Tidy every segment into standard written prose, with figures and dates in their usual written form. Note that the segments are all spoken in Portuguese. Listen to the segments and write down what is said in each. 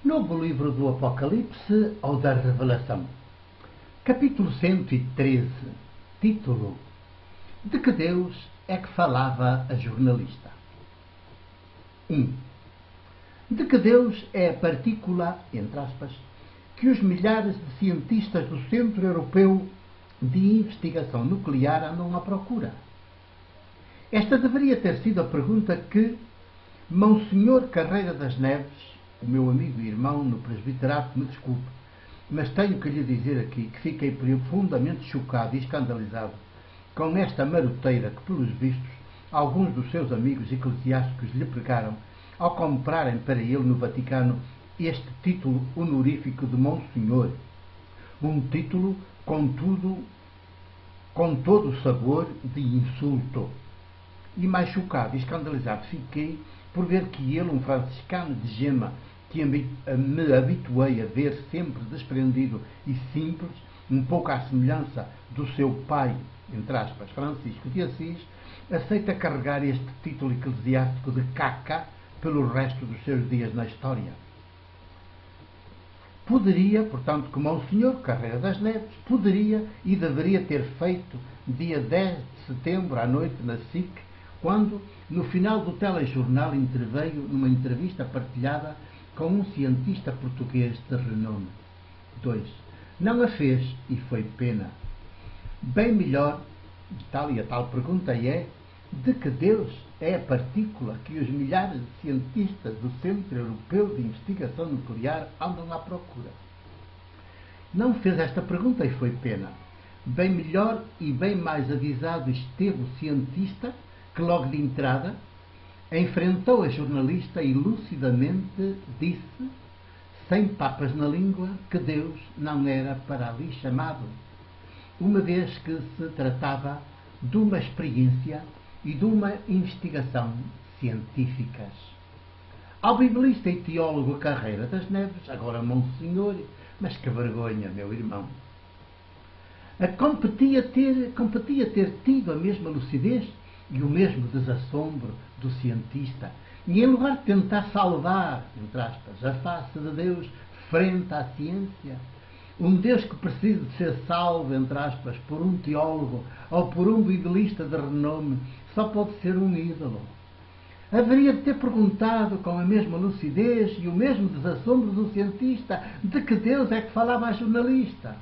Novo livro do Apocalipse ou da Revelação. Capítulo 113. Título: De que Deus é que falava a jornalista? 1. De que Deus é a partícula, entre aspas, que os milhares de cientistas do Centro Europeu de Investigação Nuclear andam à procura? Esta deveria ter sido a pergunta que Monsenhor Carreira das Neves, o meu amigo e irmão no presbiterato, me desculpe, mas tenho que lhe dizer aqui que fiquei profundamente chocado e escandalizado com esta maroteira que, pelos vistos, alguns dos seus amigos eclesiásticos lhe pregaram ao comprarem para ele no Vaticano este título honorífico de Monsenhor. Um título, contudo, com todo o sabor de insulto. E mais chocado e escandalizado fiquei por ver que ele, um franciscano de gema, que me habituei a ver sempre desprendido e simples, um pouco à semelhança do seu pai, entre aspas, Francisco de Assis, aceita carregar este título eclesiástico de caca pelo resto dos seus dias na história. Poderia, portanto, como Monsenhor Carreira das Neves, poderia e deveria ter feito dia 10 de setembro à noite na SIC, quando, no final do telejornal, interveio numa entrevista partilhada com um cientista português de renome. 2. Não a fez e foi pena. Bem melhor, e a tal pergunta é: de que Deus é a partícula que os milhares de cientistas do Centro Europeu de Investigação Nuclear andam à procura? Não fez esta pergunta e foi pena. Bem melhor e bem mais avisado esteve o cientista que, logo de entrada, enfrentou a jornalista e lucidamente disse, sem papas na língua, que Deus não era para ali chamado, uma vez que se tratava de uma experiência e de uma investigação científicas. Ao biblista e teólogo Carreira das Neves, agora Monsenhor, mas que vergonha, meu irmão! Competia ter tido a mesma lucidez e o mesmo desassombro do cientista, e em lugar de tentar salvar, entre aspas, a face de Deus frente à ciência, um Deus que precisa de ser salvo, entre aspas, por um teólogo ou por um biblista de renome, só pode ser um ídolo. Haveria de ter perguntado com a mesma lucidez e o mesmo desassombro do cientista de que Deus é que falava a jornalista.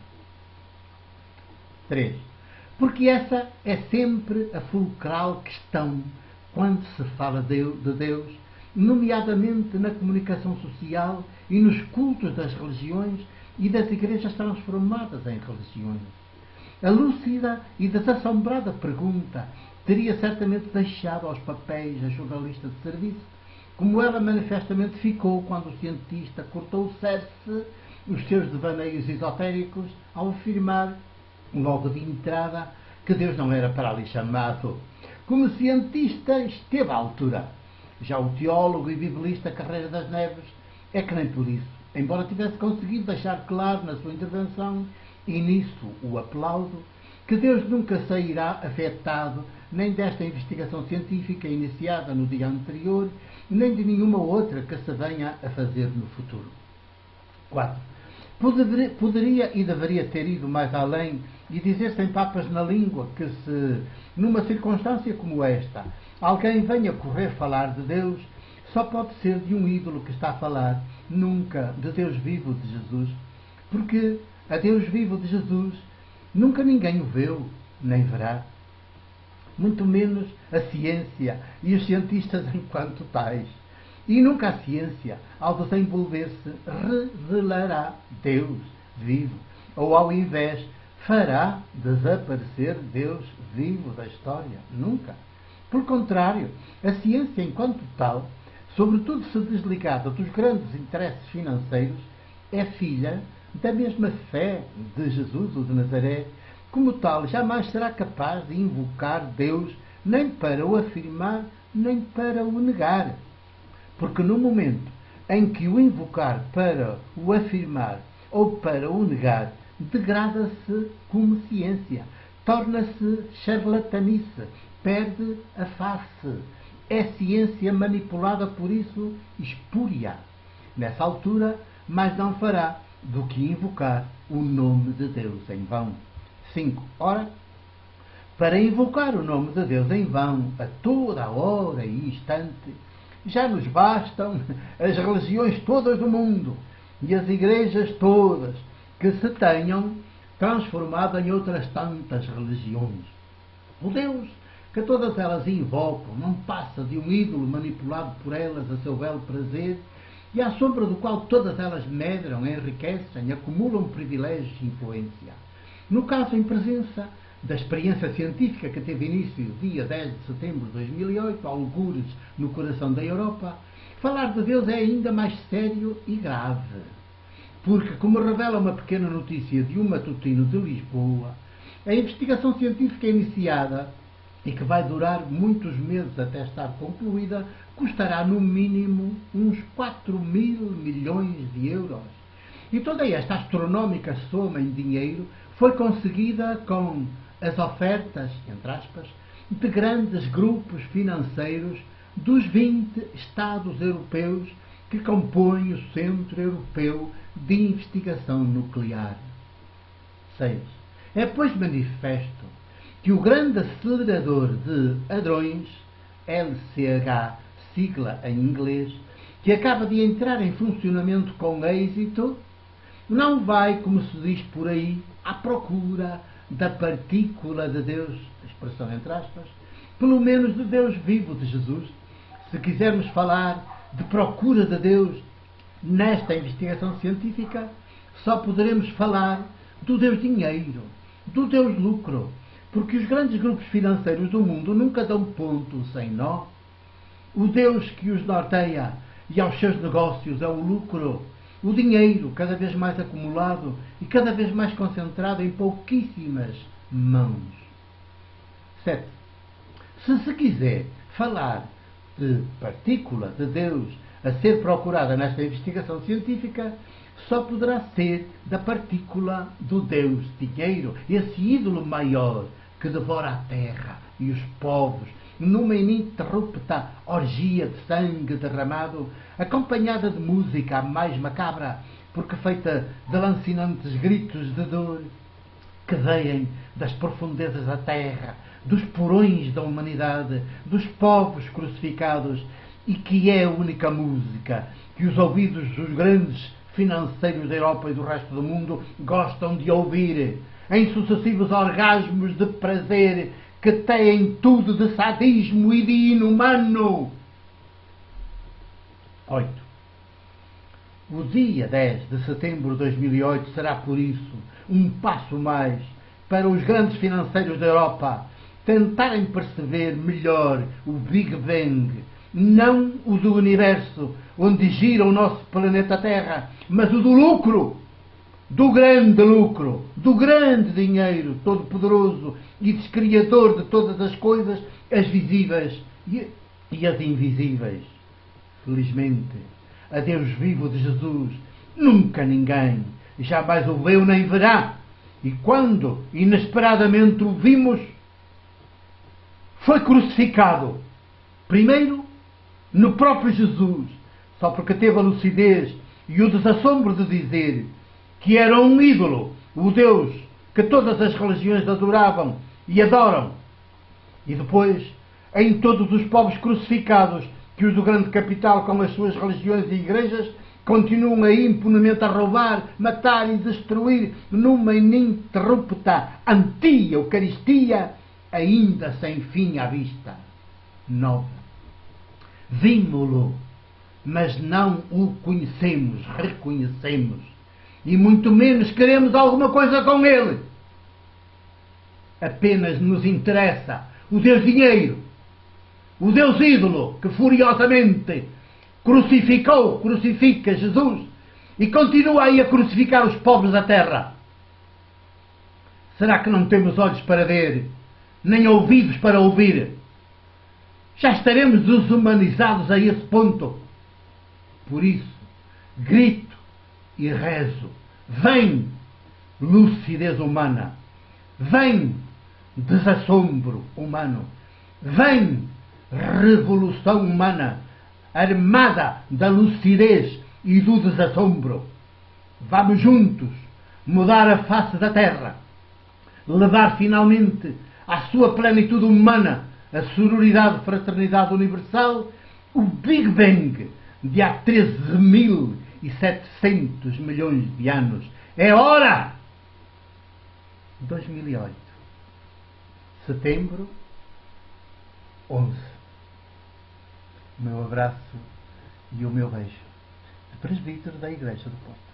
3. Porque essa é sempre a fulcral questão quando se fala de Deus, nomeadamente na comunicação social e nos cultos das religiões e das igrejas transformadas em religiões. A lúcida e desassombrada pergunta teria certamente deixado aos papéis a jornalista de serviço, como ela manifestamente ficou quando o cientista cortou o cerne os seus devaneios esotéricos ao afirmar, logo de entrada, que Deus não era para ali chamado. Como cientista esteve à altura. Já o teólogo e biblista Carreira das Neves é que nem por isso, embora tivesse conseguido deixar claro na sua intervenção, e nisso o aplaudo, que Deus nunca sairá afetado nem desta investigação científica iniciada no dia anterior, nem de nenhuma outra que se venha a fazer no futuro. 4. Poderia e deveria ter ido mais além e dizer sem papas na língua que se, numa circunstância como esta, alguém venha correr falar de Deus, só pode ser de um ídolo que está a falar, nunca de Deus vivo de Jesus, porque a Deus vivo de Jesus nunca ninguém o viu, nem verá. Muito menos a ciência e os cientistas enquanto tais. E nunca a ciência, ao desenvolver-se, revelará Deus vivo, ou ao invés, fará desaparecer Deus vivo da história. Nunca. Pelo contrário, a ciência enquanto tal, sobretudo se desligada dos grandes interesses financeiros, é filha da mesma fé de Jesus, o de Nazaré. Como tal, jamais será capaz de invocar Deus nem para o afirmar, nem para o negar. Porque no momento em que o invocar para o afirmar ou para o negar, degrada-se como ciência, torna-se charlatanice, perde a face. É ciência manipulada, por isso, espúria. nessa altura, mas não fará do que invocar o nome de Deus em vão. 5. Ora, para invocar o nome de Deus em vão, a toda a hora e instante, já nos bastam as religiões todas do mundo e as igrejas todas que se tenham transformado em outras tantas religiões. O Deus que todas elas invocam não passa de um ídolo manipulado por elas a seu belo prazer e à sombra do qual todas elas medram, enriquecem, acumulam privilégios e influência. No caso em presença da experiência científica que teve início dia 10 de setembro de 2008, algures no coração da Europa, falar de Deus é ainda mais sério e grave. Porque, como revela uma pequena notícia de um matutino de Lisboa, a investigação científica iniciada e que vai durar muitos meses até estar concluída, custará no mínimo uns 4.000 milhões de euros. E toda esta astronómica soma em dinheiro foi conseguida com as ofertas, entre aspas, de grandes grupos financeiros dos 20 Estados europeus que compõem o Centro Europeu de Investigação Nuclear. 6. É, pois, manifesto que o grande acelerador de hadrões, LCH, sigla em inglês, que acaba de entrar em funcionamento com êxito, não vai, como se diz por aí, à procura da partícula de Deus, expressão entre aspas, pelo menos de Deus vivo de Jesus. Se quisermos falar de procura de Deus nesta investigação científica, só poderemos falar do Deus dinheiro, do Deus lucro, porque os grandes grupos financeiros do mundo nunca dão ponto sem nó. O Deus que os norteia e aos seus negócios é o lucro, o dinheiro cada vez mais acumulado e cada vez mais concentrado em pouquíssimas mãos. 7. Se quiser falar de partícula de Deus a ser procurada nesta investigação científica, só poderá ser da partícula do Deus dinheiro, esse ídolo maior que devora a terra e os povos numa ininterrupta orgia de sangue derramado, acompanhada de música a mais macabra, porque feita de lancinantes gritos de dor que vêm das profundezas da terra, dos porões da humanidade, dos povos crucificados, e que é a única música que os ouvidos dos grandes financeiros da Europa e do resto do mundo gostam de ouvir, em sucessivos orgasmos de prazer que têm tudo de sadismo e de inumano. 8. O dia 10 de setembro de 2008 será, por isso, um passo mais para os grandes financeiros da Europa tentarem perceber melhor o Big Bang, não o do universo onde gira o nosso planeta Terra, mas o do lucro, do grande dinheiro todo-poderoso e descriador de todas as coisas, as visíveis e as invisíveis. Felizmente, a Deus vivo de Jesus, nunca ninguém jamais o viu nem verá. E quando inesperadamente o vimos, foi crucificado. Primeiro, no próprio Jesus, só porque teve a lucidez e o desassombro de dizer que era um ídolo, o Deus que todas as religiões adoravam e adoram. E depois, em todos os povos crucificados que os do grande capital, com as suas religiões e igrejas, continuam aí impunemente a roubar, matar e destruir numa ininterrupta anti-eucaristia, ainda sem fim à vista. 9. Vimo-lo, mas não o conhecemos, reconhecemos, e muito menos queremos alguma coisa com ele. Apenas nos interessa o Deus dinheiro, o Deus ídolo que furiosamente crucifica Jesus e continua aí a crucificar os pobres da terra. Será que não temos olhos para ver, nem ouvidos para ouvir? Já estaremos desumanizados a esse ponto. Por isso, grito e rezo: vem lucidez humana, vem desassombro humano, vem revolução humana, armada da lucidez e do desassombro. Vamos juntos mudar a face da Terra, levar finalmente à sua plenitude humana a sororidade, fraternidade universal, o Big Bang de há 13.700 milhões de anos. É hora! 2008, setembro 11. O meu abraço e o meu beijo de presbítero da Igreja do Porto.